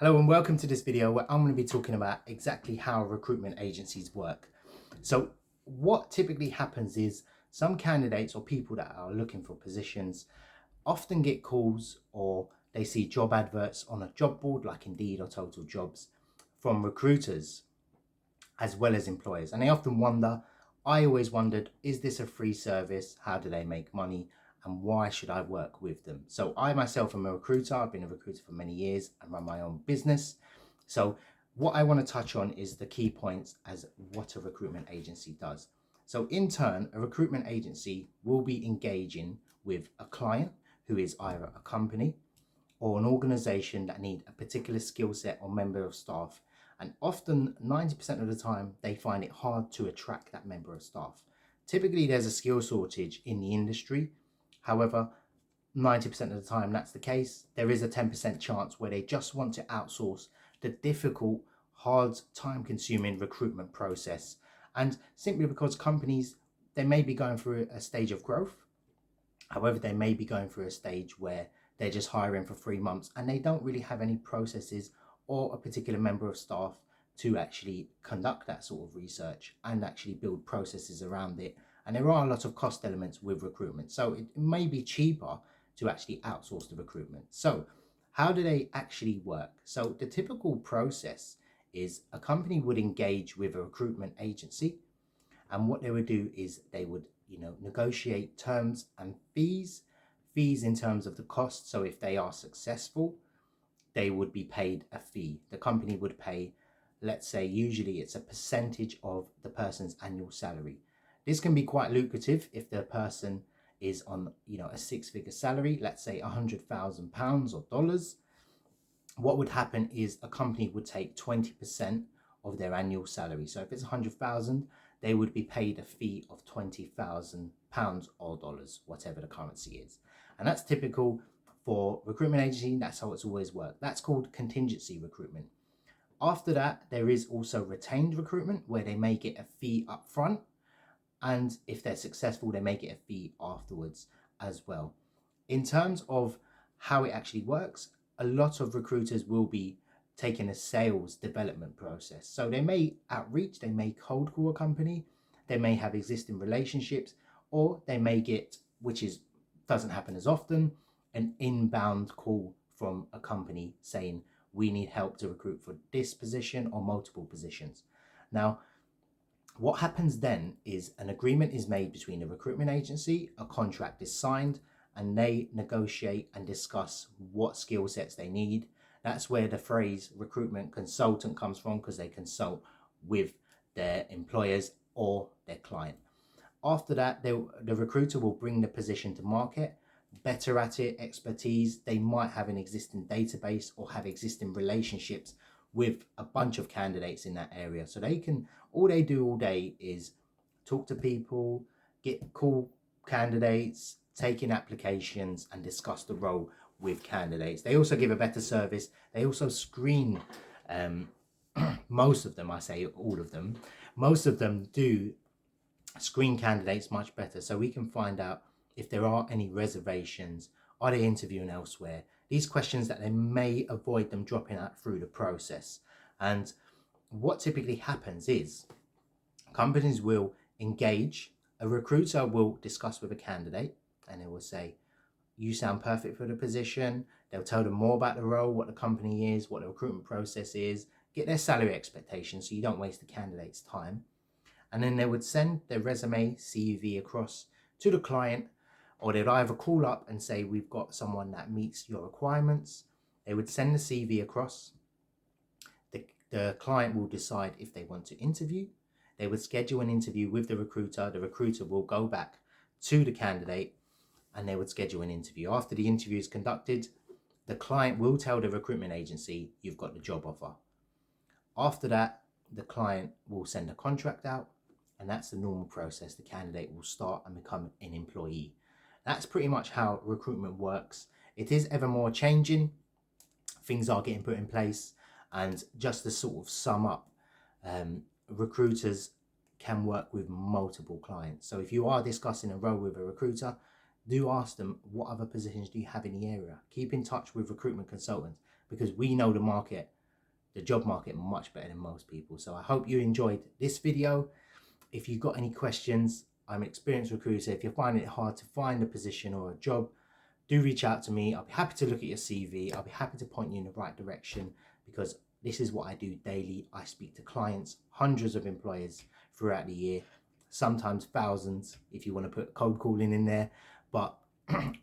Hello and welcome to this video where I'm going to be talking about exactly how recruitment agencies work. So what typically happens is some candidates or people that are looking for positions often get calls or they see job adverts on a job board like Indeed or Total Jobs from recruiters as well as employers. And they often wonder, I always wondered, is this a free service? How do they make money? And why should I work with them? So I myself am a recruiter. I've been a recruiter for many years and run my own business. So what I want to touch on is the key points as what a recruitment agency does. So in turn, a recruitment agency will be engaging with a client who is either a company or an organization that need a particular skill set or member of staff. And often 90% of the time, they find it hard to attract that member of staff. Typically, there's a skill shortage in the industry. However, 90% of the time that's the case. There is a 10% chance where they just want to outsource the difficult, hard, time-consuming recruitment process. And simply because companies, they may be going through a stage of growth. However, they may be going through a stage where they're just hiring for 3 months and they don't really have any processes or a particular member of staff to actually conduct that sort of research and actually build processes around it. And there are a lot of cost elements with recruitment. So it may be cheaper to actually outsource the recruitment. So how do they actually work? So the typical process is a company would engage with a recruitment agency, and what they would do is they would negotiate terms and fees in terms of the cost. So if they are successful, they would be paid a fee. The company would pay, let's say, usually it's a percentage of the person's annual salary. This can be quite lucrative if the person is on, a six-figure salary, let's say £100,000 or dollars. What would happen is a company would take 20% of their annual salary. So if it's 100,000, they would be paid a fee of £20,000 or dollars, whatever the currency is. And that's typical for recruitment agency. That's how it's always worked. That's called contingency recruitment. After that, there is also retained recruitment where they may get a fee up front. And if they're successful, they may get a fee afterwards as well. In terms of how it actually works, a lot of recruiters will be taking a sales development process. So they may outreach, they may cold call a company, they may have existing relationships, or they may get, which doesn't happen as often, an inbound call from a company saying, we need help to recruit for this position or multiple positions. Now, what happens then is an agreement is made between the recruitment agency, a contract is signed, and they negotiate and discuss what skill sets they need. That's where the phrase recruitment consultant comes from, because they consult with their employers or their client. After that, the recruiter will bring the position to market, better at it, expertise. They might have an existing database or have existing relationships with a bunch of candidates in that area. So all they do all day is talk to people, get cool candidates, take in applications, and discuss the role with candidates. They also give a better service. They also screen, most of them, I say all of them, most of them do screen candidates much better. So we can find out if there are any reservations, are they interviewing elsewhere? These questions that they may avoid them dropping out through the process. And what typically happens is companies will engage, a recruiter will discuss with a candidate, and they will say, you sound perfect for the position. They'll tell them more about the role, what the company is, what the recruitment process is, get their salary expectations so you don't waste the candidate's time. And then they would send their resume, CV across to the client, or they'd either call up and say, we've got someone that meets your requirements. They would send the CV across. The client will decide if they want to interview. They would schedule an interview with the recruiter. The recruiter will go back to the candidate and they would schedule an interview. After the interview is conducted, the client will tell the recruitment agency, you've got the job offer. After that, the client will send a contract out, and that's the normal process. The candidate will start and become an employee. That's pretty much how recruitment works. It is ever more changing. Things are getting put in place. And just to sort of sum up, recruiters can work with multiple clients. So if you are discussing a role with a recruiter, do ask them, what other positions do you have in the area? Keep in touch with recruitment consultants, because we know the job market much better than most people. So I hope you enjoyed this video. If you've got any questions, I'm an experienced recruiter. If you're finding it hard to find a position or a job, do reach out to me. I'll be happy to look at your CV. I'll be happy to point you in the right direction, because this is what I do daily. I speak to clients, hundreds of employers throughout the year, sometimes thousands if you want to put cold calling in there, but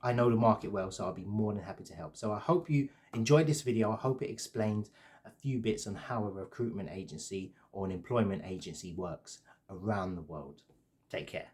I know the market well, so I'll be more than happy to help. So I hope you enjoyed this video. I hope it explained a few bits on how a recruitment agency or an employment agency works around the world. Take care.